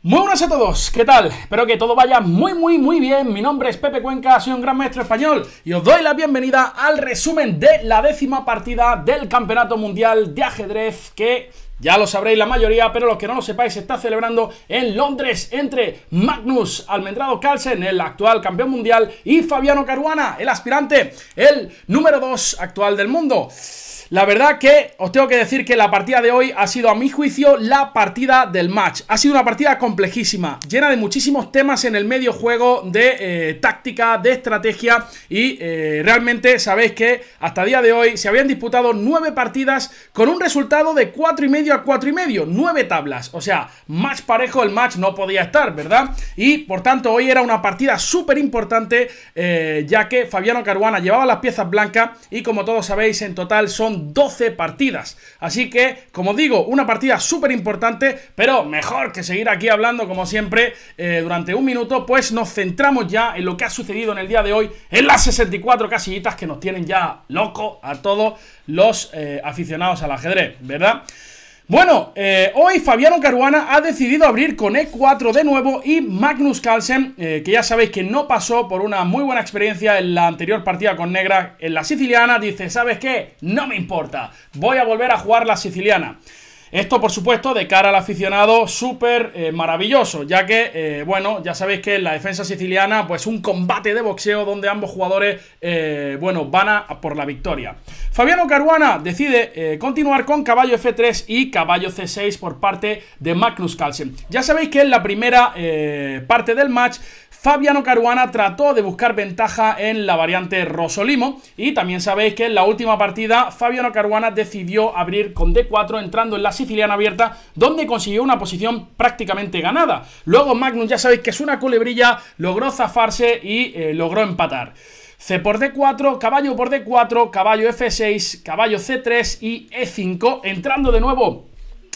Muy buenas a todos, ¿qué tal? Espero que todo vaya muy bien. Mi nombre es Pepe Cuenca, soy un gran maestro español y os doy la bienvenida al resumen de la 10ª partida del Campeonato Mundial de Ajedrez que, ya lo sabréis la mayoría, pero los que no lo sepáis, se está celebrando en Londres entre Magnus Almendrado Carlsen, el actual campeón mundial, y Fabiano Caruana, el aspirante, el número 2 actual del mundo. La verdad que os tengo que decir que la partida de hoy ha sido, a mi juicio, la partida del match. Ha sido una partida complejísima, llena de muchísimos temas en el medio juego, de táctica, de estrategia, y realmente sabéis que hasta día de hoy se habían disputado 9 partidas con un resultado de 4,5 a 4,5, 9 tablas. O sea, más parejo el match no podía estar, ¿verdad? Y por tanto hoy era una partida súper importante, ya que Fabiano Caruana llevaba las piezas blancas y, como todos sabéis, en total son 12 partidas. Así que, como digo, una partida súper importante, pero mejor que seguir aquí hablando como siempre durante un minuto, pues nos centramos ya en lo que ha sucedido en el día de hoy, en las 64 casillitas que nos tienen ya loco a todos los aficionados al ajedrez, ¿verdad? Bueno, hoy Fabiano Caruana ha decidido abrir con E4 de nuevo, y Magnus Carlsen, que ya sabéis que no pasó por una muy buena experiencia en la anterior partida con negra en la siciliana, dice: ¿sabes qué? No me importa, voy a volver a jugar la siciliana. Esto, por supuesto, de cara al aficionado, súper maravilloso, ya que, bueno, ya sabéis que en la defensa siciliana, pues un combate de boxeo donde ambos jugadores, bueno, van a por la victoria. Fabiano Caruana decide continuar con caballo F3 y caballo C6 por parte de Magnus Carlsen. Ya sabéis que en la primera parte del match, Fabiano Caruana trató de buscar ventaja en la variante Rosolimo, y también sabéis que en la última partida Fabiano Caruana decidió abrir con D4 entrando en la siciliana abierta, donde consiguió una posición prácticamente ganada. Luego Magnus, ya sabéis que es una culebrilla, logró zafarse y logró empatar. C por D4, caballo por D4, caballo F6, caballo C3 y E5, entrando de nuevo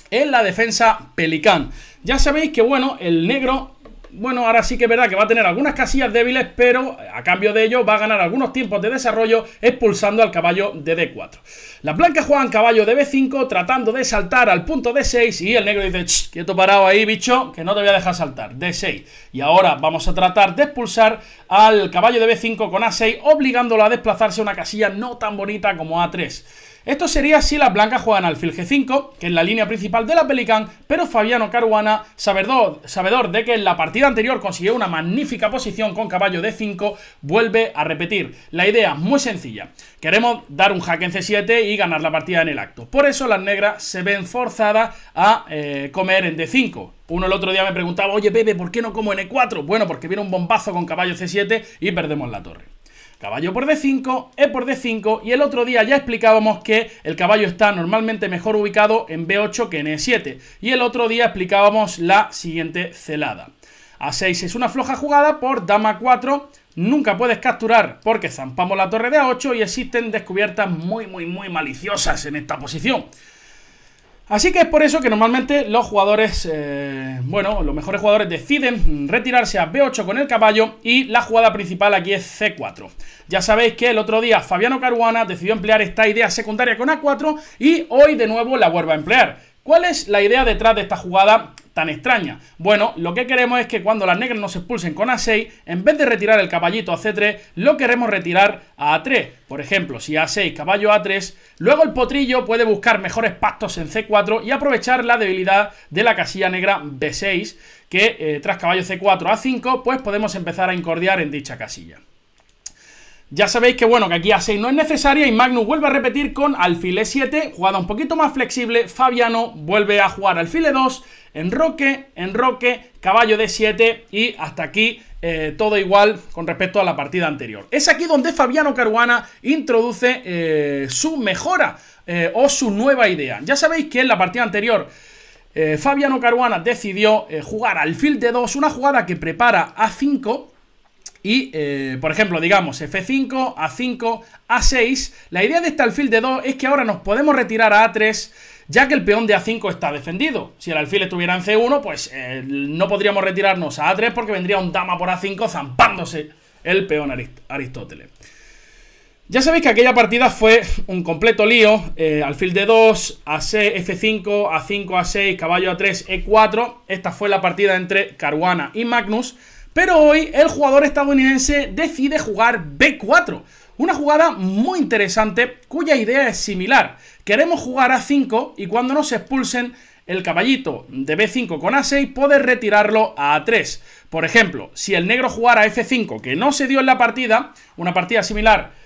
en la defensa Pelicán. Ya sabéis que, bueno, el negro, bueno, ahora sí que es verdad que va a tener algunas casillas débiles, pero a cambio de ello va a ganar algunos tiempos de desarrollo expulsando al caballo de D4. Las blancas juegan caballo de B5 tratando de saltar al punto D6, y el negro dice: quieto parado ahí, bicho, que no te voy a dejar saltar, D6. Y ahora vamos a tratar de expulsar al caballo de B5 con A6, obligándolo a desplazarse a una casilla no tan bonita como A3. Esto sería si las blancas juegan alfil G5, que es la línea principal de la Pelicán, pero Fabiano Caruana, sabedor de que en la partida anterior consiguió una magnífica posición con caballo D5, vuelve a repetir. La idea es muy sencilla: queremos dar un jaque en C7 y ganar la partida en el acto. Por eso las negras se ven forzadas a comer en D5. Uno el otro día me preguntaba: oye Pepe, ¿por qué no como en E4? Bueno, porque viene un bombazo con caballo C7 y perdemos la torre. Caballo por D5, E por D5, y el otro día ya explicábamos que el caballo está normalmente mejor ubicado en B8 que en E7, y el otro día explicábamos la siguiente celada. A6 es una floja jugada por Dama 4, nunca puedes capturar porque zampamos la torre de A8 y existen descubiertas muy maliciosas en esta posición. Así que es por eso que normalmente los jugadores, bueno, los mejores jugadores deciden retirarse a B8 con el caballo, y la jugada principal aquí es C4. Ya sabéis que el otro día Fabiano Caruana decidió emplear esta idea secundaria con A4 y hoy de nuevo la vuelve a emplear. ¿Cuál es la idea detrás de esta jugada tan extraña? Bueno, lo que queremos es que cuando las negras nos expulsen con A6, en vez de retirar el caballito a C3, lo queremos retirar a A3. Por ejemplo, si A6, caballo A3, luego el potrillo puede buscar mejores pactos en C4 y aprovechar la debilidad de la casilla negra B6, que tras caballo C4 A5, pues podemos empezar a incordiar en dicha casilla. Ya sabéis que, bueno, que aquí A6 no es necesaria, y Magnus vuelve a repetir con alfil E7, jugada un poquito más flexible. Fabiano vuelve a jugar alfil E2, enroque, caballo D7, y hasta aquí todo igual con respecto a la partida anterior. Es aquí donde Fabiano Caruana introduce su mejora o su nueva idea. Ya sabéis que en la partida anterior Fabiano Caruana decidió jugar alfil D2, una jugada que prepara A5, y, por ejemplo, digamos F5, A5, A6. La idea de este alfil de 2 es que ahora nos podemos retirar a A3, ya que el peón de A5 está defendido. Si el alfil estuviera en C1, pues no podríamos retirarnos a A3 porque vendría un dama por A5 zampándose el peón Aristóteles. Ya sabéis que aquella partida fue un completo lío, alfil D2, A6, F5, A5, A6, caballo A3, E4. Esta fue la partida entre Caruana y Magnus, pero hoy el jugador estadounidense decide jugar B4. Una jugada muy interesante cuya idea es similar. Queremos jugar A5 y cuando nos expulsen el caballito de B5 con A6 poder retirarlo a A3. Por ejemplo, si el negro jugara F5, que no se dio en la partida, una partida similar,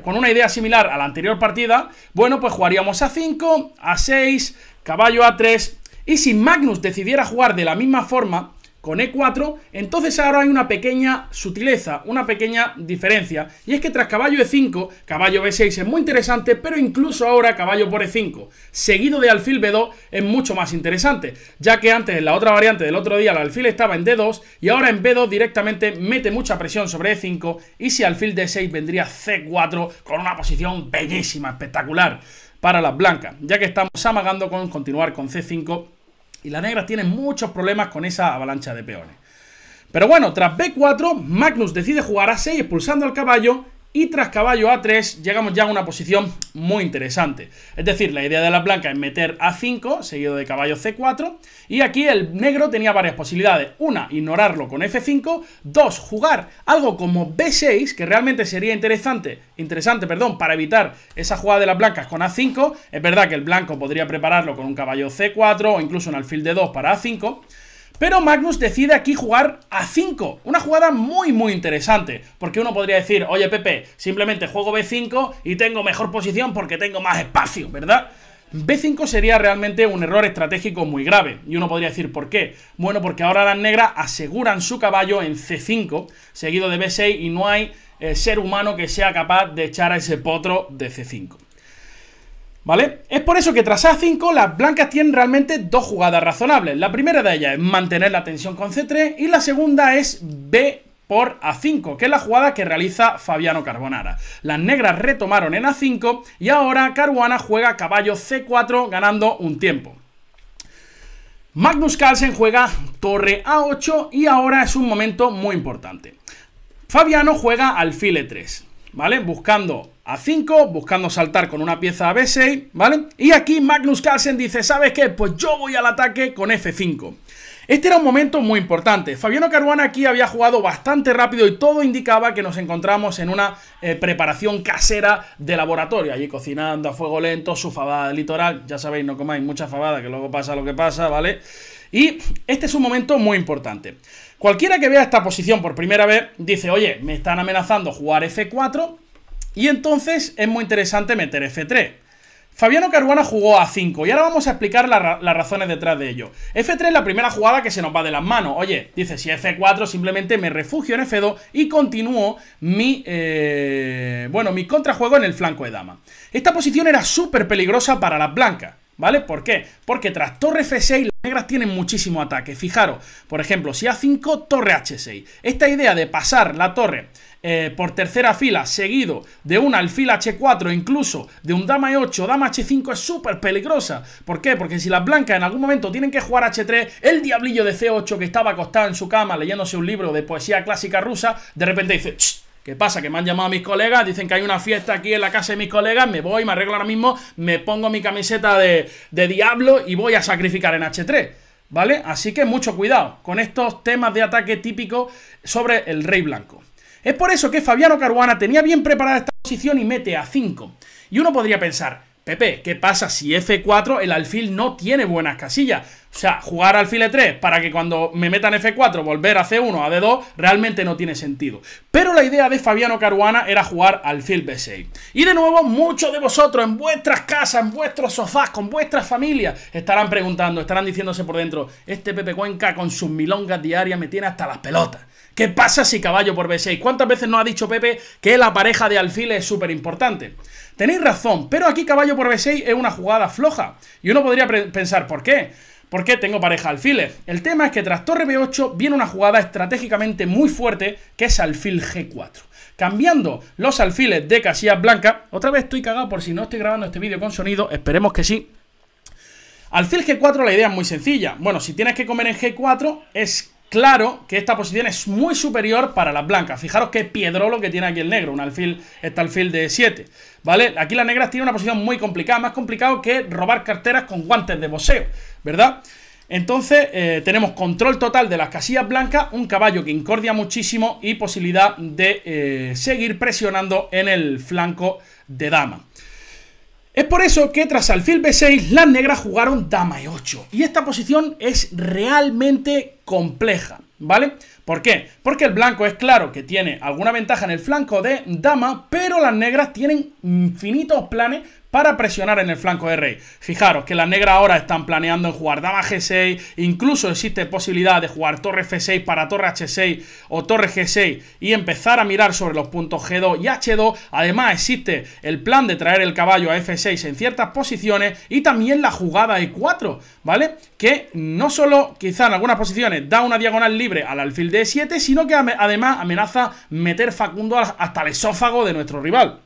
con una idea similar a la anterior partida, bueno, pues jugaríamos A5, A6, caballo A3, y si Magnus decidiera jugar de la misma forma, con E4, entonces ahora hay una pequeña sutileza, una pequeña diferencia, y es que tras caballo E5, caballo B6 es muy interesante, pero incluso ahora caballo por E5, seguido de alfil B2, es mucho más interesante, ya que antes en la otra variante del otro día el alfil estaba en D2, y ahora en B2 directamente mete mucha presión sobre E5, y si alfil D6 vendría C4, con una posición bellísima, espectacular, para las blancas, ya que estamos amagando con continuar con C5, y las negras tienen muchos problemas con esa avalancha de peones. Pero bueno, tras B4, Magnus decide jugar A6 expulsando al caballo. Y tras caballo A3 llegamos ya a una posición muy interesante. Es decir, la idea de la blanca es meter A5 seguido de caballo C4. Y aquí el negro tenía varias posibilidades. Una, ignorarlo con F5. Dos, jugar algo como B6, que realmente sería interesante, para evitar esa jugada de las blancas con A5. Es verdad que el blanco podría prepararlo con un caballo C4 o incluso un alfil D2 para A5. Pero Magnus decide aquí jugar A5, una jugada muy interesante, porque uno podría decir, oye Pepe, simplemente juego B5 y tengo mejor posición porque tengo más espacio, ¿verdad? B5 sería realmente un error estratégico muy grave, y uno podría decir, ¿por qué? Bueno, porque ahora las negras aseguran su caballo en C5, seguido de B6, y no hay ser humano que sea capaz de echar a ese potro de C5. ¿Vale? Es por eso que tras A5 las blancas tienen realmente dos jugadas razonables. La primera de ellas es mantener la tensión con C3 y la segunda es B por A5, que es la jugada que realiza Fabiano Carbonara. Las negras retomaron en A5 y ahora Caruana juega caballo C4 ganando un tiempo. Magnus Carlsen juega torre A8 y ahora es un momento muy importante. Fabiano juega alfil E3, ¿vale? Buscando A5, buscando saltar con una pieza a B6, ¿vale? Y aquí Magnus Carlsen dice, ¿sabes qué? Pues yo voy al ataque con F5. Este era un momento muy importante. Fabiano Caruana aquí había jugado bastante rápido y todo indicaba que nos encontramos en una preparación casera de laboratorio. Allí cocinando a fuego lento, su fabada de litoral. Ya sabéis, no comáis mucha fabada, que luego pasa lo que pasa, ¿vale? Y este es un momento muy importante. Cualquiera que vea esta posición por primera vez dice, oye, me están amenazando jugar F4 y entonces es muy interesante meter F3. Fabiano Caruana jugó A5 y ahora vamos a explicar las razones detrás de ello. F3 es la primera jugada que se nos va de las manos. Oye, dice, si F4 simplemente me refugio en F2 y continúo mi contrajuego en el flanco de dama. Esta posición era súper peligrosa para las blancas, ¿vale? ¿Por qué? Porque tras torre F6 las negras tienen muchísimo ataque. Fijaros, por ejemplo, si A5, torre H6. Esta idea de pasar la torre por tercera fila, seguido de un alfil H4, incluso de un dama E8, dama H5, es súper peligrosa. ¿Por qué? Porque si las blancas en algún momento tienen que jugar H3, el diablillo de C8 que estaba acostado en su cama leyéndose un libro de poesía clásica rusa, de repente dice, ¿qué pasa? Que me han llamado a mis colegas, dicen que hay una fiesta aquí en la casa de mis colegas, me voy, me arreglo ahora mismo, me pongo mi camiseta de diablo y voy a sacrificar en H3, ¿vale? Así que mucho cuidado con estos temas de ataque típicos sobre el rey blanco. Es por eso que Fabiano Caruana tenía bien preparada esta posición y mete A5. Y uno podría pensar, Pepe, ¿qué pasa si F4 el alfil no tiene buenas casillas? O sea, jugar alfil E3 para que cuando me metan F4 volver a C1 a D2 realmente no tiene sentido. Pero la idea de Fabiano Caruana era jugar alfil B6. Y de nuevo, muchos de vosotros en vuestras casas, en vuestros sofás, con vuestras familias, estarán preguntando, estarán diciéndose por dentro, este Pepe Cuenca con sus milongas diarias me tiene hasta las pelotas. ¿Qué pasa si caballo por B6? ¿Cuántas veces nos ha dicho Pepe que la pareja de alfiles es súper importante? Tenéis razón, pero aquí caballo por B6 es una jugada floja. Y uno podría pensar, ¿por qué? ¿Por qué tengo pareja alfiles? El tema es que tras torre B8 viene una jugada estratégicamente muy fuerte que es alfil G4. Cambiando los alfiles de casillas blancas, otra vez estoy cagado por si no estoy grabando este vídeo con sonido, esperemos que sí. Alfil G4 la idea es muy sencilla. Bueno, si tienes que comer en G4 es claro que esta posición es muy superior para las blancas. Fijaros qué piedrolo que tiene aquí el negro, un alfil, este alfil de 7, ¿vale? Aquí las negras tienen una posición muy complicada, más complicado que robar carteras con guantes de boxeo, ¿verdad? Entonces tenemos control total de las casillas blancas, un caballo que incordia muchísimo y posibilidad de seguir presionando en el flanco de dama. Es por eso que tras alfil b6 las negras jugaron dama e8 y esta posición es realmente compleja, ¿vale? ¿Por qué? Porque el blanco es claro que tiene alguna ventaja en el flanco de dama, pero las negras tienen infinitos planes para presionar en el flanco de rey. Fijaros que las negras ahora están planeando en jugar dama g6, incluso existe posibilidad de jugar torre f6 para torre h6 o torre g6 y empezar a mirar sobre los puntos g2 y h2. Además existe el plan de traer el caballo a f6 en ciertas posiciones y también la jugada e4, ¿vale? Que no solo quizá en algunas posiciones da una diagonal libre al alfil de e7, sino que además amenaza meter Facundo hasta el esófago de nuestro rival.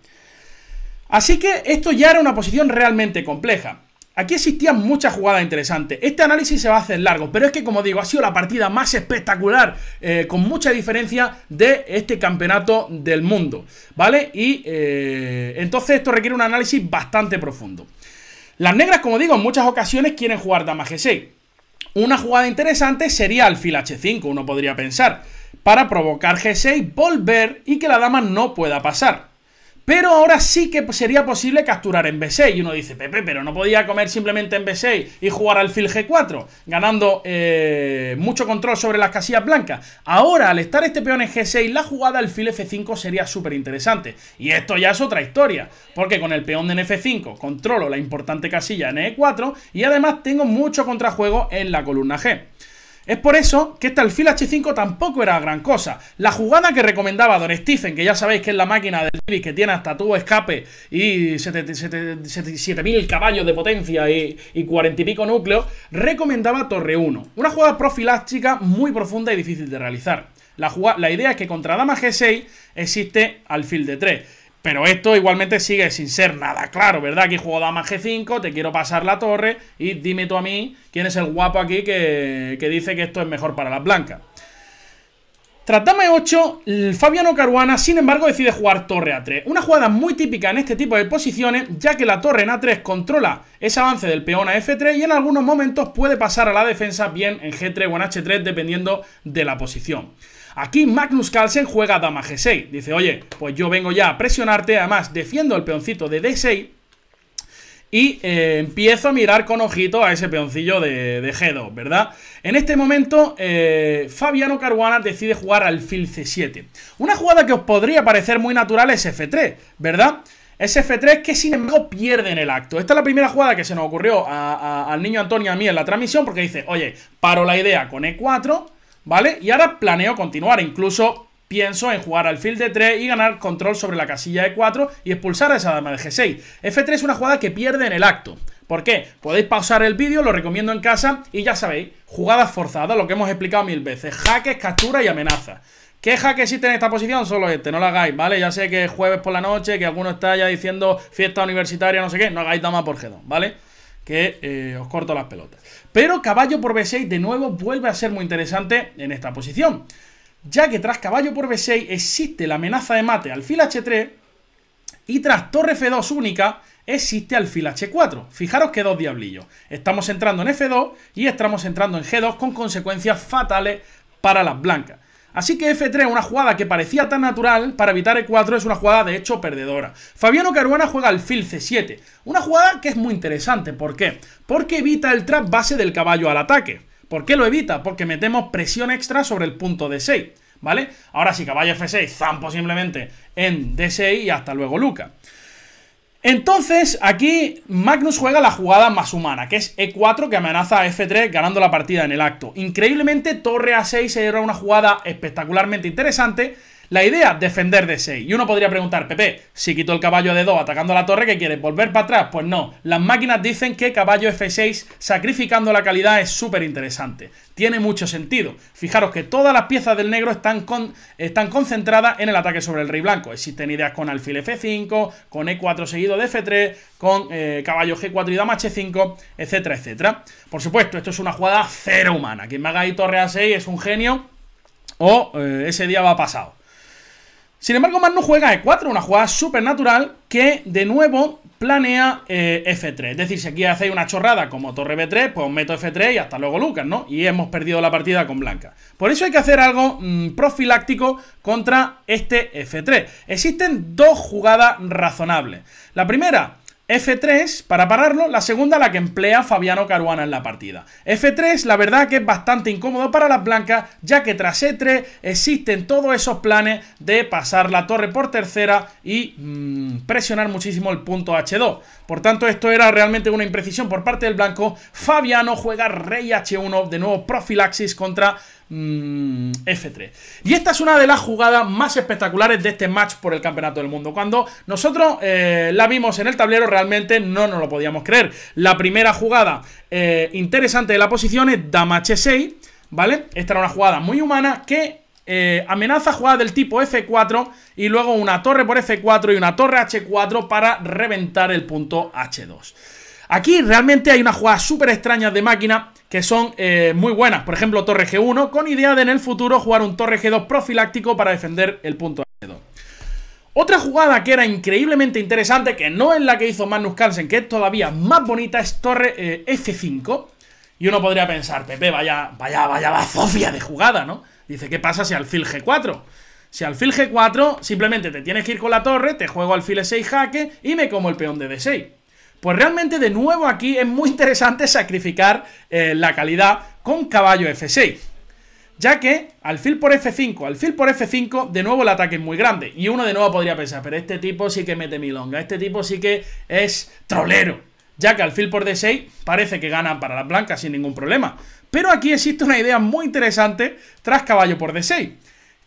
Así que esto ya era una posición realmente compleja. Aquí existían muchas jugadas interesantes. Este análisis se va a hacer largo, pero es que, como digo, ha sido la partida más espectacular, con mucha diferencia de este campeonato del mundo, ¿vale? Y entonces esto requiere un análisis bastante profundo. Las negras, como digo, en muchas ocasiones quieren jugar dama g6. Una jugada interesante sería alfil h5, uno podría pensar, para provocar g6, volver y que la dama no pueda pasar. Pero ahora sí que sería posible capturar en b6. Y uno dice, Pepe, pero no podía comer simplemente en b6 y jugar alfil g4, ganando mucho control sobre las casillas blancas. Ahora, al estar este peón en g6, la jugada alfil f5 sería súper interesante. Y esto ya es otra historia, porque con el peón en f5 controlo la importante casilla en e4 y además tengo mucho contrajuego en la columna g. Es por eso que este alfil h5 tampoco era gran cosa. La jugada que recomendaba Don Stephen, que ya sabéis que es la máquina del Davis que tiene hasta tubo escape y 7000 caballos de potencia y 40 y pico núcleos, recomendaba torre 1. Una jugada profiláctica muy profunda y difícil de realizar. La idea es que contra dama g6 existe alfil d3. Pero esto igualmente sigue sin ser nada claro, ¿verdad? Aquí juego dama g5, te quiero pasar la torre y dime tú a mí quién es el guapo aquí que dice que esto es mejor para las blancas. Tras dama e8, Fabiano Caruana, sin embargo, decide jugar torre a3. Una jugada muy típica en este tipo de posiciones, ya que la torre en a3 controla ese avance del peón a f3 y en algunos momentos puede pasar a la defensa bien en g3 o en h3, dependiendo de la posición. Aquí Magnus Carlsen juega dama g6. Dice, oye, pues yo vengo ya a presionarte, además defiendo el peoncito de d6 y empiezo a mirar con ojito a ese peoncillo de g2, ¿verdad? En este momento, Fabiano Caruana decide jugar alfil c7. Una jugada que os podría parecer muy natural es f3, ¿verdad? Es f3 que sin embargo pierde en el acto. Esta es la primera jugada que se nos ocurrió al niño Antonio y a mí en la transmisión, porque dice, oye, paro la idea con e4... ¿vale? Y ahora planeo continuar, incluso pienso en jugar alfil d3 y ganar control sobre la casilla e4 y expulsar a esa dama de g6. f3 es una jugada que pierde en el acto. ¿Por qué? Podéis pausar el vídeo, lo recomiendo en casa y ya sabéis, jugadas forzadas, lo que hemos explicado 1000 veces, jaques, captura y amenaza. ¿Qué jaque existe en esta posición? Solo este, no lo hagáis, ¿vale? Ya sé que es jueves por la noche, que alguno está ya diciendo fiesta universitaria, no sé qué, no hagáis dama por g2, ¿vale? Que os corto las pelotas. Pero caballo por b6 de nuevo vuelve a ser muy interesante en esta posición, ya que tras caballo por b6 existe la amenaza de mate alfil h3 y tras torre f2 única existe alfil h4. Fijaros que dos diablillos. Estamos entrando en f2 y estamos entrando en g2 con consecuencias fatales para las blancas. Así que f3, una jugada que parecía tan natural para evitar e4, es una jugada de hecho perdedora. Fabiano Caruana juega alfil c7, una jugada que es muy interesante. ¿Por qué? Porque evita el trap base del caballo al ataque. ¿Por qué lo evita? Porque metemos presión extra sobre el punto d6, ¿vale? Ahora sí, caballo f6, zampo simplemente en d6 y hasta luego Luca. Entonces, aquí Magnus juega la jugada más humana, que es e4, que amenaza a f3 ganando la partida en el acto. Increíblemente, torre a6 era una jugada espectacularmente interesante. La idea, defender D6. Y uno podría preguntar, Pepe, si quito el caballo de D2 atacando la torre, ¿qué quieres? ¿Volver para atrás? Pues no. Las máquinas dicen que caballo F6 sacrificando la calidad es súper interesante. Tiene mucho sentido. Fijaros que todas las piezas del negro están concentradas en el ataque sobre el rey blanco. Existen ideas con alfil F5, con E4 seguido de F3, con caballo G4 y dama H5, etcétera, etcétera. Por supuesto, esto es una jugada cero humana. Quien me haga ahí torre A6 es un genio o ese día va pasado. Sin embargo, Magnus juega E4, una jugada súper natural que, de nuevo, planea F3. Es decir, si aquí hacéis una chorrada como torre B3, pues os meto F3 y hasta luego Lucas, ¿no? Y hemos perdido la partida con blanca. Por eso hay que hacer algo profiláctico contra este F3. Existen dos jugadas razonables. La primera, F3 para pararlo, la segunda la que emplea Fabiano Caruana en la partida. F3 la verdad que es bastante incómodo para las blancas, ya que tras E3 existen todos esos planes de pasar la torre por tercera y presionar muchísimo el punto H2. Por tanto, esto era realmente una imprecisión por parte del blanco. Fabiano juega rey H1, de nuevo profilaxis contra F3. Y esta es una de las jugadas más espectaculares de este match por el campeonato del mundo. Cuando nosotros la vimos en el tablero, realmente no nos lo podíamos creer. La primera jugada interesante de la posición es dama H6, ¿vale? Esta era una jugada muy humana que amenaza jugadas del tipo F4 y luego una torre por F4 y una torre H4 para reventar el punto H2. Aquí realmente hay unas jugadas súper extrañas de máquina que son muy buenas. Por ejemplo, torre G1, con idea de en el futuro jugar un torre G2 profiláctico para defender el punto H2. Otra jugada que era increíblemente interesante, que no es la que hizo Magnus Carlsen, que es todavía más bonita, es torre F5. Y uno podría pensar, Pepe, vaya bazofia de jugada, ¿no? Dice, ¿qué pasa si alfil G4? Si alfil G4, simplemente te tienes que ir con la torre, te juego alfil E6 jaque y me como el peón de D6. Pues realmente, de nuevo, aquí es muy interesante sacrificar la calidad con caballo F6. Ya que alfil por F5, de nuevo el ataque es muy grande. Y uno de nuevo podría pensar, pero este tipo sí que mete milonga, este tipo sí que es trolero. Ya que alfil por D6 parece que gana para las blancas sin ningún problema. Pero aquí existe una idea muy interesante tras caballo por D6,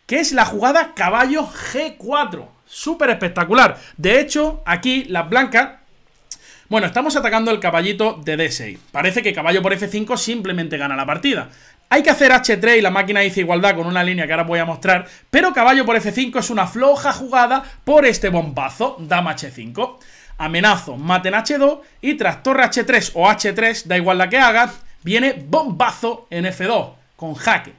que es la jugada caballo G4. Súper espectacular. De hecho, aquí las blancas... Bueno, estamos atacando el caballito de D6. Parece que caballo por F5 simplemente gana la partida. Hay que hacer H3 y la máquina dice igualdad con una línea que ahora voy a mostrar. Pero caballo por F5 es una floja jugada por este bombazo, dama H5. Amenazo, mate en H2 y tras torre H3 o H3, da igual la que hagas, viene bombazo en F2 con jaque.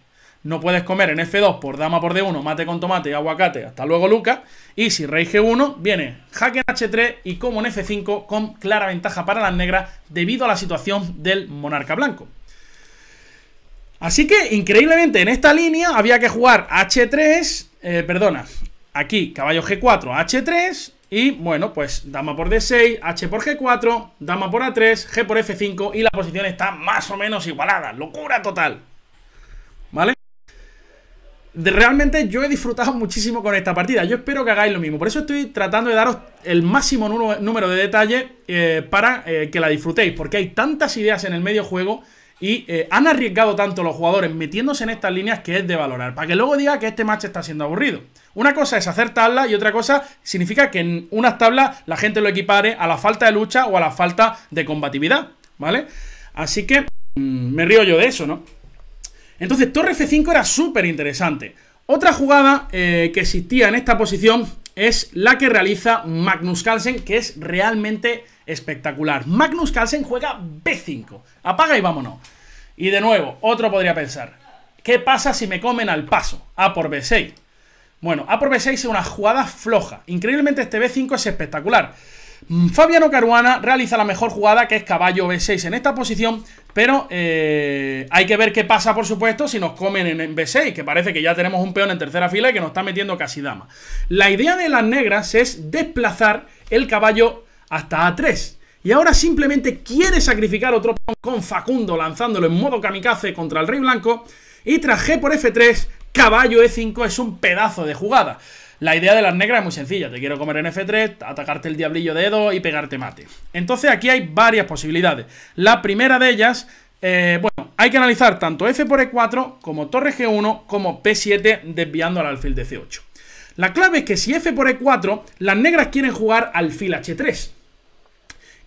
No puedes comer en F2 por dama por D1, mate con tomate y aguacate, hasta luego Lucas. Y si rey G1, viene jaque en H3 y como en F5 con clara ventaja para las negras debido a la situación del monarca blanco. Así que, increíblemente, en esta línea había que jugar H3, aquí caballo G4, H3 y, bueno, pues dama por D6, H por G4, dama por A3, G por F5 y la posición está más o menos igualada. ¡Locura total! ¿Vale? Realmente yo he disfrutado muchísimo con esta partida. Yo espero que hagáis lo mismo. Por eso estoy tratando de daros el máximo número de detalles para que la disfrutéis. Porque hay tantas ideas en el medio juego y han arriesgado tanto los jugadores metiéndose en estas líneas que es de valorar. Para que luego diga que este match está siendo aburrido. Una cosa es hacer tablas y otra cosa significa que en unas tablas la gente lo equipare a la falta de lucha o a la falta de combatividad, ¿vale? Así que me río yo de eso, ¿no? Entonces, torre F5 era súper interesante. Otra jugada que existía en esta posición es la que realiza Magnus Carlsen, que es realmente espectacular. Magnus Carlsen juega B5. Apaga y vámonos. Y de nuevo, otro podría pensar, ¿qué pasa si me comen al paso? A por B6. Bueno, A por B6 es una jugada floja. Increíblemente este B5 es espectacular. Fabiano Caruana realiza la mejor jugada, que es caballo B6 en esta posición, pero hay que ver qué pasa, por supuesto, si nos comen en B6, que parece que ya tenemos un peón en tercera fila y que nos está metiendo casi dama. La idea de las negras es desplazar el caballo hasta A3. Y ahora simplemente quiere sacrificar otro peón con Facundo, lanzándolo en modo kamikaze contra el rey blanco. Y tras G por F3, caballo E5 es un pedazo de jugada. La idea de las negras es muy sencilla. Te quiero comer en F3, atacarte el diablillo de E2 y pegarte mate. Entonces aquí hay varias posibilidades. La primera de ellas, bueno, hay que analizar tanto F por E4 como torre G1 como P7 desviando al alfil de C8. La clave es que si f por e4, las negras quieren jugar alfil h3.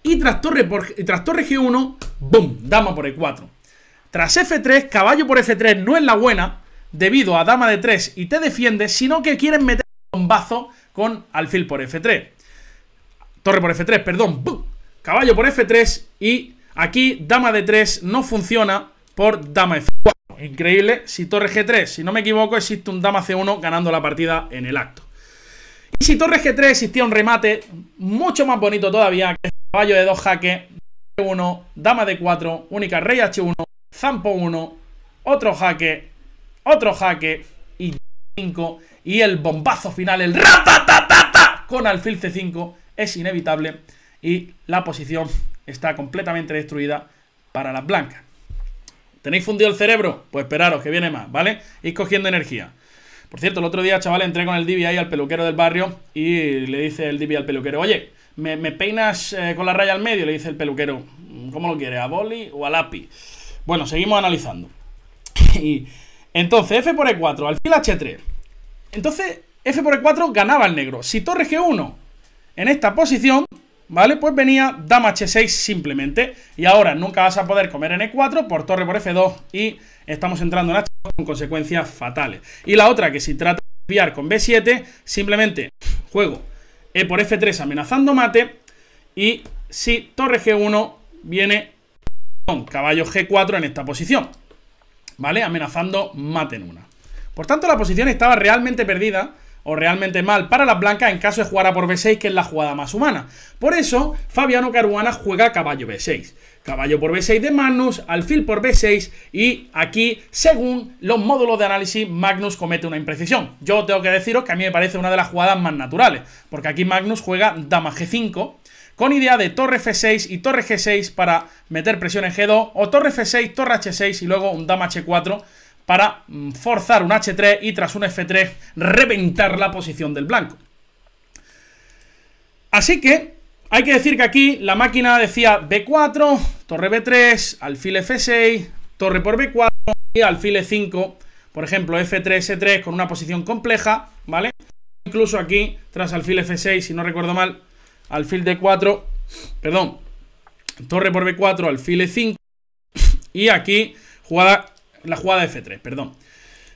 Y tras torre g1, ¡boom! Dama por e4. Tras f3, caballo por f3 no es la buena, debido a dama de 3 y te defiende, sino que quieren meter un bombazo con alfil por f3. Torre por f3, perdón, ¡boom! Caballo por f3 y aquí dama de 3 no funciona por dama f4. Increíble, si torre g3, si no me equivoco, existe un dama c1 ganando la partida en el acto. Y si torre g3 existía un remate mucho más bonito todavía, que es caballo de 2 jaques, g1, dama de 4, única rey h1, zampo 1, otro jaque y 5, y el bombazo final, el ratatatata con alfil c5 es inevitable y la posición está completamente destruida para las blancas. ¿Tenéis fundido el cerebro? Pues esperaros que viene más, ¿vale? Ir cogiendo energía. Por cierto, el otro día, chaval, entré con el Divi ahí al peluquero del barrio y le dice el Divi al peluquero: oye, ¿me peinas con la raya al medio? Le dice el peluquero: ¿cómo lo quieres? ¿A boli o a lápiz? Bueno, seguimos analizando. Y entonces, f por e4, alfil h3. Entonces, f por e4 ganaba el negro. Si torre g1 en esta posición, ¿vale? Pues venía dama h6 simplemente. Y ahora nunca vas a poder comer en e4 por torre por f2 y estamos entrando en h2 con consecuencias fatales. Y la otra, que si trata de enviar con b7, simplemente juego e por f3 amenazando mate. Y si torre g1 viene con caballo g4 en esta posición, ¿vale? Amenazando mate en una. Por tanto, la posición estaba realmente perdida o realmente mal para las blancas en caso de jugar a por b6, que es la jugada más humana. Por eso, Fabiano Caruana juega caballo b6. Caballo por b6 de Magnus, alfil por b6 y aquí, según los módulos de análisis, Magnus comete una imprecisión. Yo tengo que deciros que a mí me parece una de las jugadas más naturales, porque aquí Magnus juega dama g5 con idea de torre f6 y torre g6 para meter presión en g2, o torre f6, torre h6 y luego un dama h4 para forzar un h3 y tras un f3 reventar la posición del blanco. Así que hay que decir que aquí la máquina decía b4, torre b3, alfil f6, torre por b4 y alfil e5, por ejemplo f3, e3 con una posición compleja, ¿vale? Incluso aquí, tras alfil f6, si no recuerdo mal, alfil d4, perdón, torre por b4, alfil e5 y aquí la jugada f3, perdón.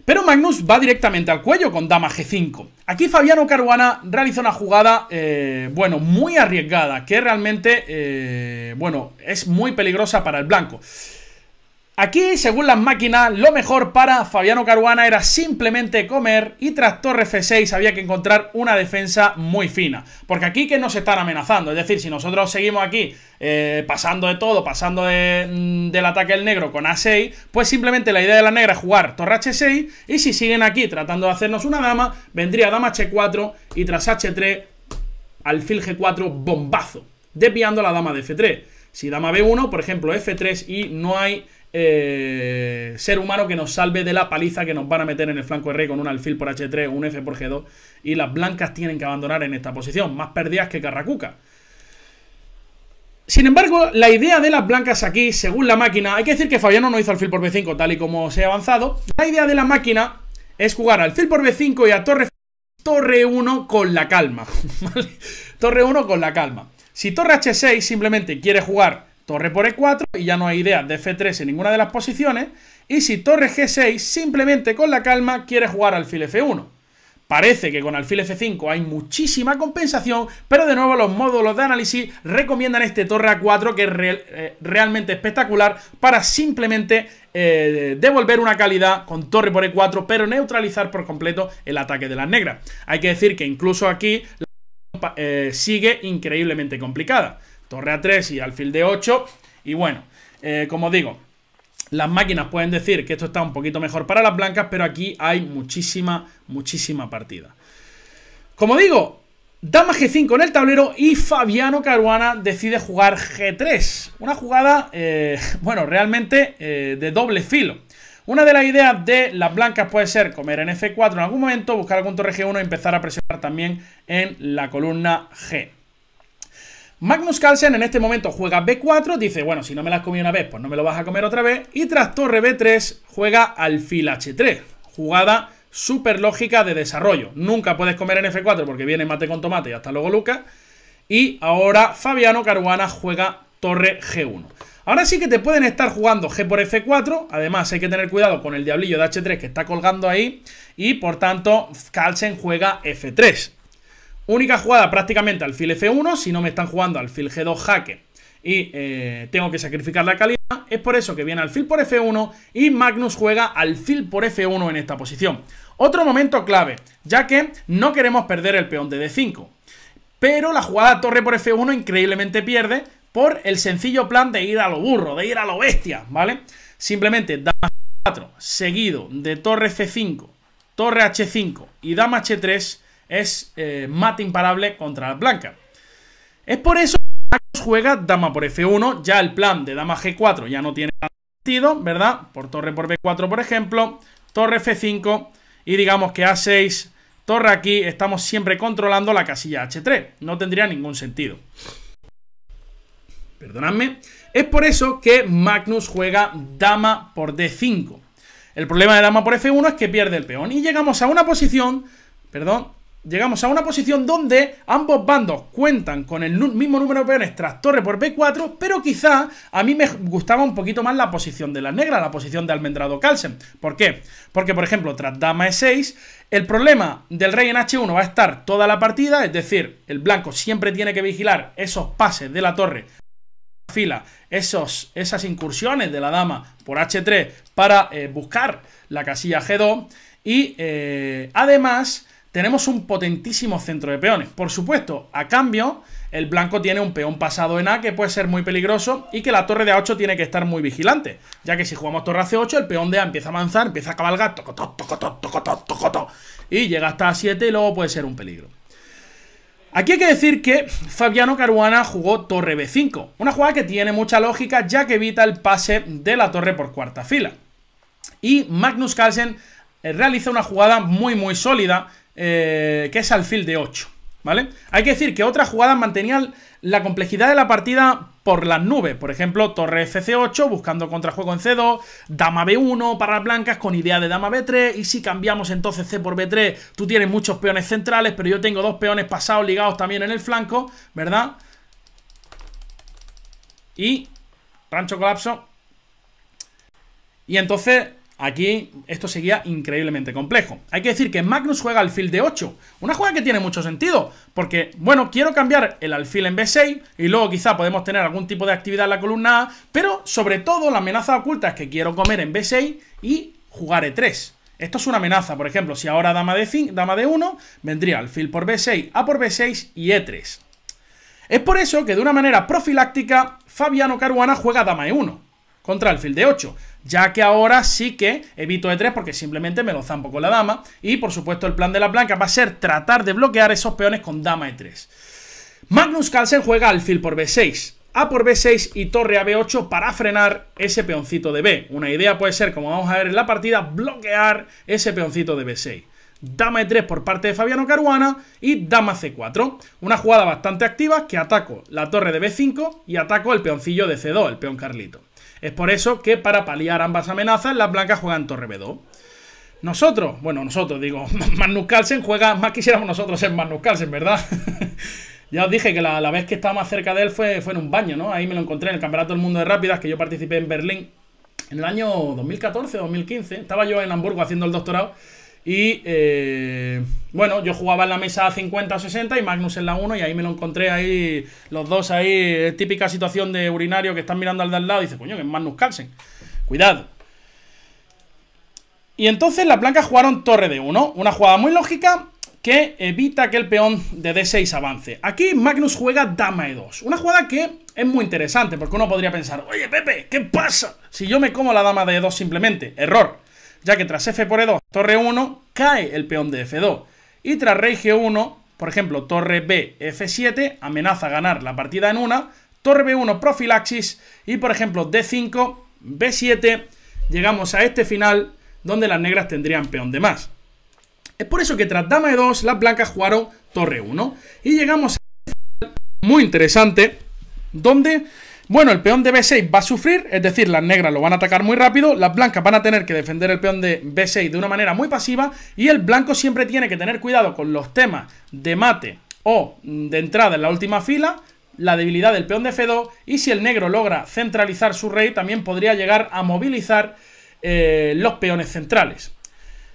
Pero Magnus va directamente al cuello con dama g5. Aquí Fabiano Caruana realiza una jugada, bueno, muy arriesgada, que realmente, bueno, es muy peligrosa para el blanco. Aquí, según las máquinas, lo mejor para Fabiano Caruana era simplemente comer y tras torre f6 había que encontrar una defensa muy fina. Porque aquí que nos están amenazando, es decir, si nosotros seguimos aquí pasando de todo, pasando del ataque del negro con a6, pues simplemente la idea de la negra es jugar torre h6 y si siguen aquí tratando de hacernos una dama, vendría dama h4 y tras h3, alfil g4, bombazo, desviando la dama de f3. Si dama b1, por ejemplo, f3 y no hay ser humano que nos salve de la paliza que nos van a meter en el flanco de rey con un alfil por h3 o un f por g2 y las blancas tienen que abandonar en esta posición, más perdidas que carracuca. Sin embargo, la idea de las blancas aquí, según la máquina, hay que decir que Fabiano no hizo alfil por b5 tal y como se ha avanzado. La idea de la máquina es jugar alfil por b5 y a torre 1 con la calma, ¿vale? Torre 1 con la calma. Si torre h6 simplemente quiere jugar torre por e4 y ya no hay idea de f3 en ninguna de las posiciones. Y si torre g6 simplemente con la calma quiere jugar alfil f1. Parece que con alfil f5 hay muchísima compensación, pero de nuevo los módulos de análisis recomiendan este torre a4 que es realmente espectacular para simplemente devolver una calidad con torre por e4, pero neutralizar por completo el ataque de las negras. Hay que decir que incluso aquí sigue increíblemente complicada. Torre a3 y alfil d8. Y bueno, como digo, las máquinas pueden decir que esto está un poquito mejor para las blancas, pero aquí hay muchísima partida. Como digo, dama g5 en el tablero y Fabiano Caruana decide jugar g3. Una jugada, bueno, realmente de doble filo. Una de las ideas de las blancas puede ser comer en f4 en algún momento, buscar algún torre g1 y empezar a presionar también en la columna G. Magnus Carlsen en este momento juega b4, dice, bueno, si no me las comí una vez, pues no me lo vas a comer otra vez. Y tras torre b3 juega alfil h3, jugada súper lógica de desarrollo. Nunca puedes comer en F4 porque viene mate con tomate y hasta luego Lucas. Y ahora Fabiano Caruana juega torre G1. Ahora sí que te pueden estar jugando G por F4. Además hay que tener cuidado con el diablillo de H3 que está colgando ahí. Y por tanto Carlsen juega F3. Única jugada prácticamente alfil F1. Si no me están jugando alfil G2 jaque y tengo que sacrificar la calidad. Es por eso que viene alfil por F1 y Magnus juega alfil por F1 en esta posición. Otro momento clave, ya que no queremos perder el peón de D5. Pero la jugada torre por F1 increíblemente pierde por el sencillo plan de ir a lo burro, de ir a lo bestia, ¿vale? Simplemente dama F4 seguido de torre F5, torre H5 y dama H3 es mate imparable contra la blanca. Es por eso que Magnus juega dama por F1, ya el plan de dama G4 ya no tiene sentido, ¿verdad? Por torre por B4, por ejemplo, torre F5 y digamos que A6, torre aquí, estamos siempre controlando la casilla H3, no tendría ningún sentido. Perdonadme. Es por eso que Magnus juega dama por D5. El problema de dama por F1 es que pierde el peón y llegamos a una posición, donde ambos bandos cuentan con el mismo número de peones tras torre por B4, pero quizá a mí me gustaba un poquito más la posición de las negras, la posición de Almendrado Carlsen. ¿Por qué? Porque, por ejemplo, tras dama E6, el problema del rey en H1 va a estar toda la partida, es decir, el blanco siempre tiene que vigilar esos pases de la torre fila, esas incursiones de la dama por H3 para buscar la casilla G2 y además tenemos un potentísimo centro de peones. Por supuesto, a cambio, el blanco tiene un peón pasado en A que puede ser muy peligroso y que la torre de A8 tiene que estar muy vigilante, ya que si jugamos torre a C8, el peón de A empieza a avanzar, empieza a cabalgar, y llega hasta A7 y luego puede ser un peligro. Aquí hay que decir que Fabiano Caruana jugó torre B5, una jugada que tiene mucha lógica ya que evita el pase de la torre por cuarta fila. Y Magnus Carlsen realiza una jugada muy sólida, que es alfil de 8, ¿vale? Hay que decir que otras jugadas mantenían la complejidad de la partida por las nubes. Por ejemplo, torre FC8 buscando contrajuego en C2, dama B1 para las blancas con idea de dama B3, y si cambiamos entonces C por B3, tú tienes muchos peones centrales, pero yo tengo dos peones pasados ligados también en el flanco, ¿verdad? Y rancho colapso. Y entonces aquí esto seguía increíblemente complejo. Hay que decir que Magnus juega alfil de 8, una jugada que tiene mucho sentido, porque, bueno, quiero cambiar el alfil en B6 y luego quizá podemos tener algún tipo de actividad en la columna A, pero sobre todo la amenaza oculta es que quiero comer en B6 y jugar E3. Esto es una amenaza, por ejemplo, si ahora dama D1, vendría alfil por B6, A por B6 y E3. Es por eso que de una manera profiláctica Fabiano Caruana juega dama E1 contra alfil de 8, ya que ahora sí que evito E3 porque simplemente me lo zampo con la dama, y por supuesto el plan de la blanca va a ser tratar de bloquear esos peones con dama E3. Magnus Carlsen juega alfil por B6, A por B6 y torre a B8 para frenar ese peoncito de B. Una idea puede ser, como vamos a ver en la partida, bloquear ese peoncito de B6. Dama E3 por parte de Fabiano Caruana y dama C4. Una jugada bastante activa que ataco la torre de B5 y ataco el peoncillo de C2, el peón Carlito. Es por eso que para paliar ambas amenazas las blancas juegan torre B2. Magnus Carlsen juega, más quisiéramos nosotros en Magnus Carlsen, ¿verdad? Ya os dije que la vez que estaba más cerca de él fue en un baño, ¿no? Ahí me lo encontré en el Campeonato del Mundo de Rápidas, que yo participé en Berlín en el año 2014 o 2015. Estaba yo en Hamburgo haciendo el doctorado y, bueno, yo jugaba en la mesa 50 o 60 y Magnus en la 1, y ahí me lo encontré ahí, los dos ahí, típica situación de urinario que están mirando al de al lado y dice, coño, que es Magnus Carlsen. Cuidado. Y entonces las blancas jugaron torre de 1, una jugada muy lógica que evita que el peón de D6 avance. Aquí Magnus juega dama E2, una jugada que es muy interesante porque uno podría pensar, oye Pepe, ¿qué pasa si yo me como la dama de E2 simplemente? Error, ya que tras F por E2, torre 1, cae el peón de F2, y tras rey G1, por ejemplo, torre B, F7, amenaza ganar la partida en una, torre B1, profilaxis, y por ejemplo, D5, B7, llegamos a este final donde las negras tendrían peón de más. Es por eso que tras dama E2, las blancas jugaron torre 1, y llegamos a un final muy interesante, donde Bueno, el peón de B6 va a sufrir, es decir, las negras lo van a atacar muy rápido, las blancas van a tener que defender el peón de B6 de una manera muy pasiva y el blanco siempre tiene que tener cuidado con los temas de mate o de entrada en la última fila, la debilidad del peón de F2 y si el negro logra centralizar su rey también podría llegar a movilizar los peones centrales.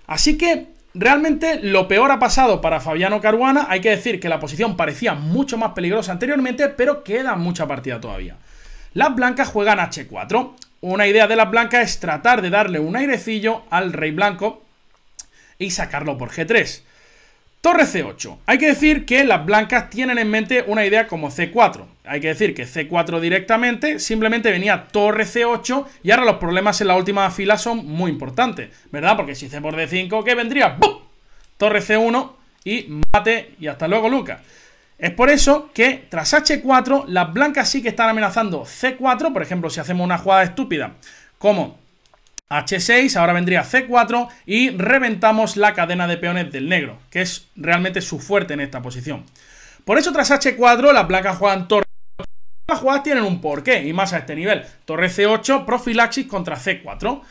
Así que realmente lo peor ha pasado para Fabiano Caruana. Hay que decir que la posición parecía mucho más peligrosa anteriormente, pero queda mucha partida todavía. Las blancas juegan H4. Una idea de las blancas es tratar de darle un airecillo al rey blanco y sacarlo por G3. Torre C8. Hay que decir que las blancas tienen en mente una idea como C4. Hay que decir que C4 directamente, simplemente venía torre C8 y ahora los problemas en la última fila son muy importantes, ¿verdad? Porque si C por D5, ¿qué vendría? ¡Bum! Torre C1 y mate y hasta luego, Lucas. Es por eso que tras H4 las blancas sí que están amenazando C4, por ejemplo, si hacemos una jugada estúpida como H6, ahora vendría C4 y reventamos la cadena de peones del negro, que es realmente su fuerte en esta posición. Por eso tras H4 las blancas juegan torre. Las jugadas tienen un porqué y más a este nivel. Torre C8, profilaxis contra C4.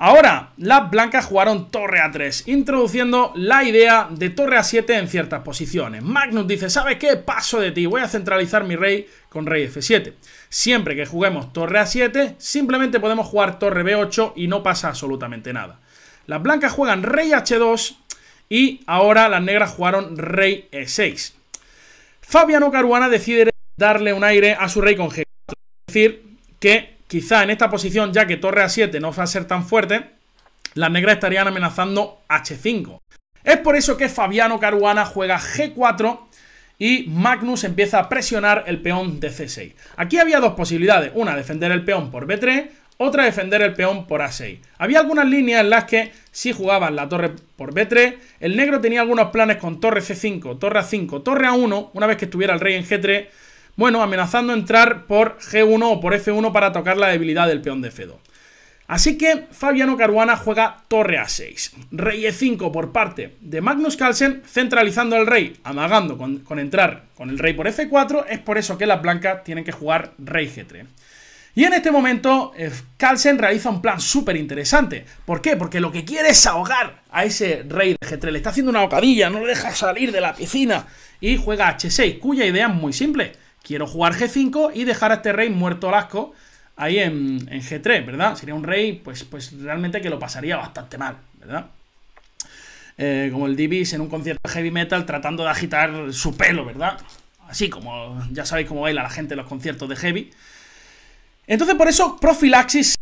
Ahora, las blancas jugaron torre A3, introduciendo la idea de torre A7 en ciertas posiciones. Magnus dice, ¿sabes qué? Paso de ti, voy a centralizar mi rey con rey F7. Siempre que juguemos torre A7, simplemente podemos jugar torre B8 y no pasa absolutamente nada. Las blancas juegan rey H2 y ahora las negras jugaron rey E6. Fabiano Caruana decide darle un aire a su rey con G4. Es decir, que quizá en esta posición, ya que torre A7 no va a ser tan fuerte, las negras estarían amenazando H5. Es por eso que Fabiano Caruana juega G4 y Magnus empieza a presionar el peón de C6. Aquí había dos posibilidades, una defender el peón por B3, otra defender el peón por A6. Había algunas líneas en las que si jugaban la torre por B3, el negro tenía algunos planes con torre C5, torre A5, torre A1, una vez que estuviera el rey en G3, bueno, amenazando entrar por G1 o por F1 para tocar la debilidad del peón de F2. Así que Fabiano Caruana juega torre A6, rey E5 por parte de Magnus Carlsen, centralizando al rey, amagando con entrar con el rey por F4, es por eso que las blancas tienen que jugar rey G3. Y en este momento Carlsen realiza un plan súper interesante. ¿Por qué? Porque lo que quiere es ahogar a ese rey de G3, le está haciendo una bocadilla, no lo deja salir de la piscina y juega H6, cuya idea es muy simple. Quiero jugar G5 y dejar a este rey muerto al asco ahí en G3, ¿verdad? Sería un rey, pues realmente que lo pasaría bastante mal, ¿verdad? Como el Divis en un concierto de heavy metal tratando de agitar su pelo, ¿verdad? Así como, ya sabéis cómo baila la gente en los conciertos de heavy. Entonces por eso profilaxis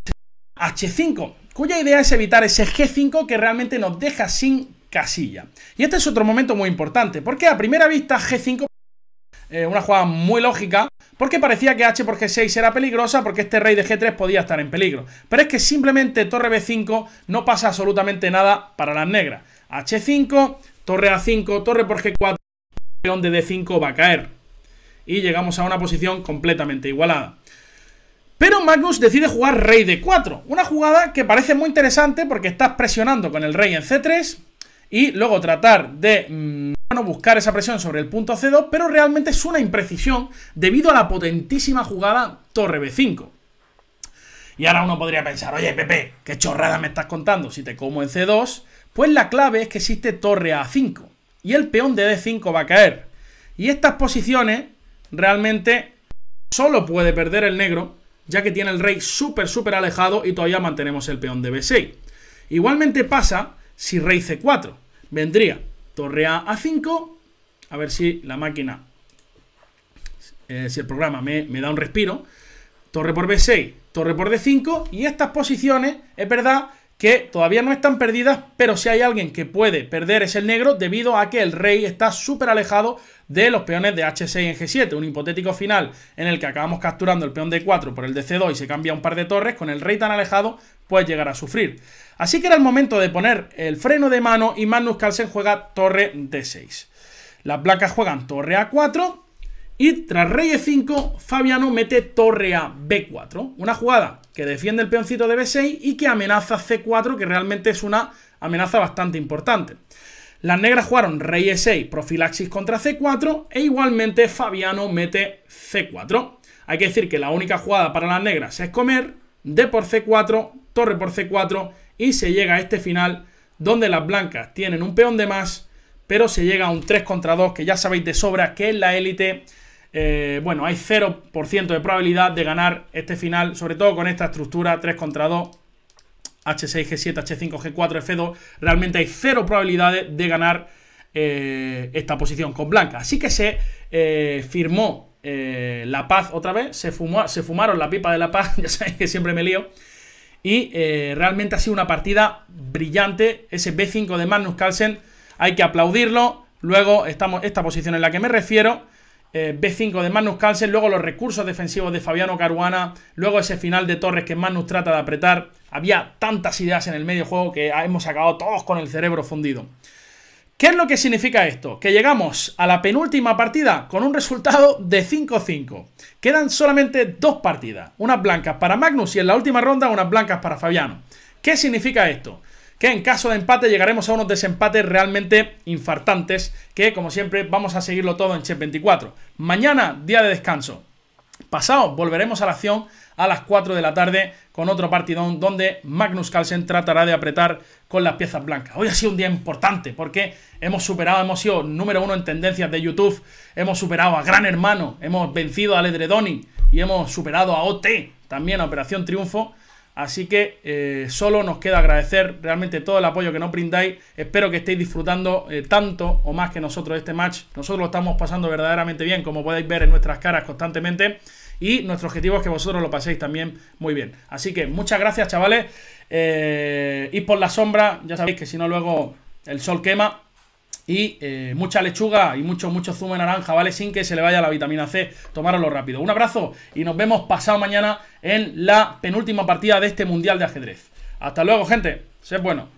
H5, cuya idea es evitar ese G5 que realmente nos deja sin casilla. Y este es otro momento muy importante, porque a primera vista G5 una jugada muy lógica, porque parecía que H por G6 era peligrosa porque este rey de G3 podía estar en peligro. Pero es que simplemente torre B5 no pasa absolutamente nada para las negras. H5, torre A5, torre por G4, peón de D5 va a caer. Y llegamos a una posición completamente igualada. Pero Magnus decide jugar rey D4, una jugada que parece muy interesante porque estás presionando con el rey en C3 y luego tratar de buscar esa presión sobre el punto C2, pero realmente es una imprecisión debido a la potentísima jugada torre B5. Y ahora uno podría pensar, oye Pepe, qué chorrada me estás contando, si te como en C2, pues la clave es que existe torre A5 y el peón de D5 va a caer. Y estas posiciones realmente solo puede perder el negro, ya que tiene el rey súper alejado y todavía mantenemos el peón de B6. Igualmente pasa si rey C4, vendría torre a A5, a ver si la máquina, si el programa me da un respiro, torre por B6, torre por D5, y estas posiciones es verdad que todavía no están perdidas, pero si hay alguien que puede perder es el negro debido a que el rey está súper alejado de los peones de H6 en G7, un hipotético final en el que acabamos capturando el peón D4 por el de C2 y se cambia un par de torres, con el rey tan alejado puede llegar a sufrir. Así que era el momento de poner el freno de mano y Magnus Carlsen juega torre D6. Las blancas juegan torre A4 y tras rey E5 Fabiano mete torre a B4, una jugada que defiende el peoncito de B6 y que amenaza C4, que realmente es una amenaza bastante importante. Las negras jugaron rey E6, profilaxis contra C4 e igualmente Fabiano mete C4. Hay que decir que la única jugada para las negras es comer, D por C4, torre por C4, y se llega a este final donde las blancas tienen un peón de más, pero se llega a un 3 contra 2, que ya sabéis de sobra que en la élite, bueno, hay 0% de probabilidad de ganar este final, sobre todo con esta estructura 3 contra 2, H6, G7, H5, G4, F2, realmente hay 0 probabilidades de ganar esta posición con blanca. Así que se firmó la paz otra vez, se fumaron la pipa de la paz, ya sabéis que siempre me lío, y realmente ha sido una partida brillante. Ese B5 de Magnus Carlsen hay que aplaudirlo. Luego esta posición en la que me refiero, B5 de Magnus Carlsen, luego los recursos defensivos de Fabiano Caruana, luego ese final de torres que Magnus trata de apretar. Había tantas ideas en el medio juego que hemos acabado todos con el cerebro fundido. ¿Qué es lo que significa esto? Que llegamos a la penúltima partida con un resultado de 5-5. Quedan solamente 2 partidas, unas blancas para Magnus y en la última ronda unas blancas para Fabiano. ¿Qué significa esto? Que en caso de empate llegaremos a unos desempates realmente infartantes, que como siempre vamos a seguirlo todo en Chess24. Mañana, día de descanso. Pasado, volveremos a la acción a las 4 de la tarde con otro partidón donde Magnus Carlsen tratará de apretar con las piezas blancas. Hoy ha sido un día importante porque hemos sido número 1 en tendencias de YouTube, hemos superado a Gran Hermano, hemos vencido a Ledredoni y hemos superado a OT, también a Operación Triunfo. Así que solo nos queda agradecer realmente todo el apoyo que nos brindáis. Espero que estéis disfrutando tanto o más que nosotros de este match. Nosotros lo estamos pasando verdaderamente bien, como podéis ver en nuestras caras constantemente. Y nuestro objetivo es que vosotros lo paséis también muy bien. Así que muchas gracias, chavales. Id por la sombra, ya sabéis que si no luego el sol quema. Y mucha lechuga y mucho zumo de naranja, ¿vale? Sin que se le vaya la vitamina C. Tomároslo rápido. Un abrazo y nos vemos pasado mañana en la penúltima partida de este Mundial de Ajedrez. Hasta luego, gente. Sed bueno.